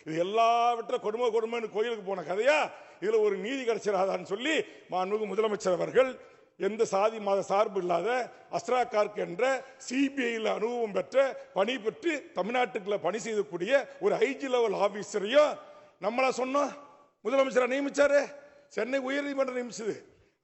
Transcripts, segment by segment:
இது எல்லாவற்ற கொடுமைன்னு கோயிலுக்கு போன கதையா இதுல ஒரு நீதி கிடைச்சிடாதான்னு சொல்லி மாண்புமிகு முதலமைச்சர் அவர்கள் எந்த சாதி மத சார்பு இல்லாத அஸ்ரா கார்க் என்ற சிபிஐல அனுபவம் பெற்ற பணி பெற்று தமிழ்நாட்டுக்குள்ள பணி செய்யக்கூடிய ஒரு ஐஜி லெவல் ஆபீசரையும் நம்மளா சொன்னோம் முதலமைச்சரை நியமிச்சாரு. சென்னை உயர்நீதிமன்றம் நியமிச்சது.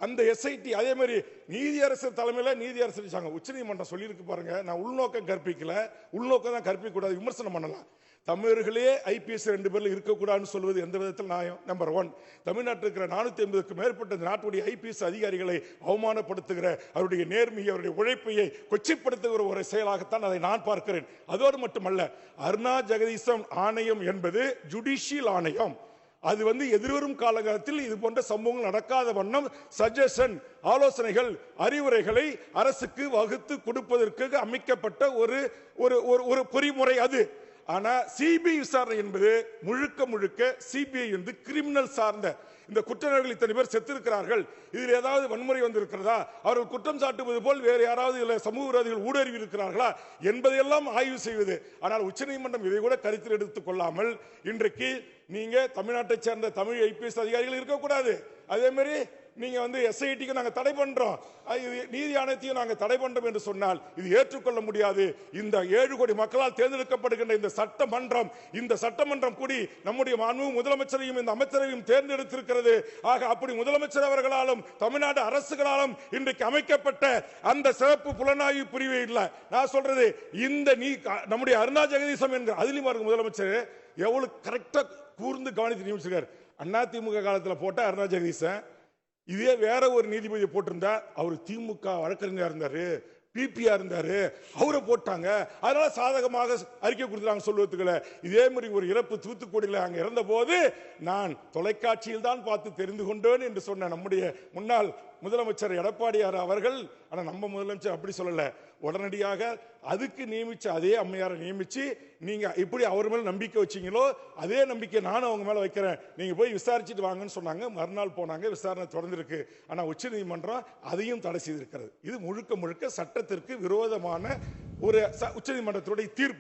அந்த எஸ்ஐடி அதே மாதிரி நீதியரசர் தலைமையில் நீதியரசர் உச்சநீதிமன்றம் சொல்லியிருக்கு பாருங்க. நான் உள்நோக்கம் கற்பிக்கல, உள்நோக்கம் தான் கற்பிக்க கூடாது, விமர்சனம் பண்ணலாம். தமிழர்களே ஐபிஎஸ் 2 பேர்ல இருக்கக்கூடாதுன்னு சொல்வது எந்த விதத்தில் நியாயம்? நம்பர் 1, தமிழ்நாட்டில் இருக்கிற 450க்கும் மேற்பட்ட நாட்டுடைய ஐபிஎஸ் அதிகாரிகளை அவமானப்படுத்துகிற அவருடைய நேர்மையை அவருடைய உழைப்பையை கொச்சைப்படுத்துகிற ஒரு செயலாகத்தான் அதை நான் பார்க்கிறேன். அதோடு மட்டுமல்ல, அருணா ஜெகதீசன் ஆணையம் என்பது ஜுடிஷியல் ஆணையம். அது எதிர்வரும் காலகட்டத்தில் இது போன்ற சம்பவங்கள் நடக்காத வண்ணம் சஜஷன் ஆலோசனைகள் அறிவுரைகளை அரசுக்கு வகுத்து கொடுப்பதற்கு அமைக்கப்பட்ட ஒரு பொறிமுறை அது. ஆனா சிபிஐ விசாரணை என்பது முழுக்க சிபிஐ கிரிமினல் சார்ந்த இந்த குற்றவாளிகள் இத்தனை பேர் செத்திருக்கிறார்கள், இதில் ஏதாவது வன்முறை வந்திருக்கிறதா, அவர்கள் குற்றம் சாட்டுவது போல் வேறு யாராவது இதில் சமூக விரோதிகள் ஊடுருவி இருக்கிறார்களா என்பதையெல்லாம் ஆய்வு செய்வது. ஆனால் உச்சநீதிமன்றம் இதை கூட கருத்தில் எடுத்துக் கொள்ளாமல் இன்றைக்கு நீங்க தமிழ்நாட்டை சேர்ந்த தமிழ் ஐபிஎஸ் அதிகாரிகள் இருக்கக்கூடாது, அதே மாதிரி நீங்க எஸ்ஐடிக்கு நாங்க தடை பண்றோம், நீதி ஆணையத்தையும் நாங்க தடை பண்றோம் என்று சொன்னால் இது ஏற்றுக்கொள்ள முடியாது. இந்த 7 கோடி மக்களால் தேர்ந்தெடுக்கப்படுகின்ற இந்த சட்டமன்றம் கூடி நம்முடைய மாண்புமிகு முதலமைச்சரையும் இந்த அமைச்சரையும் தேர்ந்தெடுத்திருக்கிறது. ஆக அப்படி முதலமைச்சர் அவர்களாலும் தமிழ்நாடு அரசுகளாலும் இன்றைக்கு அமைக்கப்பட்ட அந்த சிறப்பு புலனாய்வு பிரிவு இல்ல. நான் சொல்றது நம்முடைய அருணா ஜெகதீசன் என்கிற அதிலும் முதலமைச்சர் எவ்வளவு கரெக்டா கூர்ந்து கவனித்து நியமிச்சிருக்காரு. அதிமுக காலத்தில் போட்ட அருணா ஜெகதீசன் இதே வேற ஒரு நீதிபதியை போட்டிருந்தா அவர் திமுக வழக்கறிஞர் இருந்தாரு, பிபிஆ இருந்தாரு, அவரை போட்டாங்க, அதனால சாதகமாக அறிக்கை கொடுத்தாங்க சொல்வதுக்குள்ள. இதே மாதிரி ஒரு இறப்பு தூத்துக்குடியில் அங்க இறந்த போது நான் தொலைக்காட்சியில் தான் பார்த்து தெரிந்து கொண்டேன் என்று சொன்ன நம்முடைய முன்னாள் முதலமைச்சர் எடப்பாடியார் அவர்கள், ஆனா நம்ம முதலமைச்சர் அப்படி சொல்லல, உடனடியாக அதுக்கு நியமிச்ச அதே அம்மையாரை நியமிச்சு நீங்க இப்படி அவர் மேல நம்பிக்கை வச்சீங்களோ அதே நம்பிக்கை நானும் அவங்க மேல வைக்கிறேன், நீங்க போய் விசாரிச்சுட்டு வாங்கன்னு சொன்னாங்க. மறுநாள் போனாங்க, விசாரணை தொடர்ந்திருக்கு. ஆனா உச்சநீதிமன்றம் அதையும் தடை செய்திருக்கிறது. இது முழுக்க சட்டத்திற்கு விரோதமான ஒரு உச்சநீதிமன்றத்துடைய தீர்ப்பு.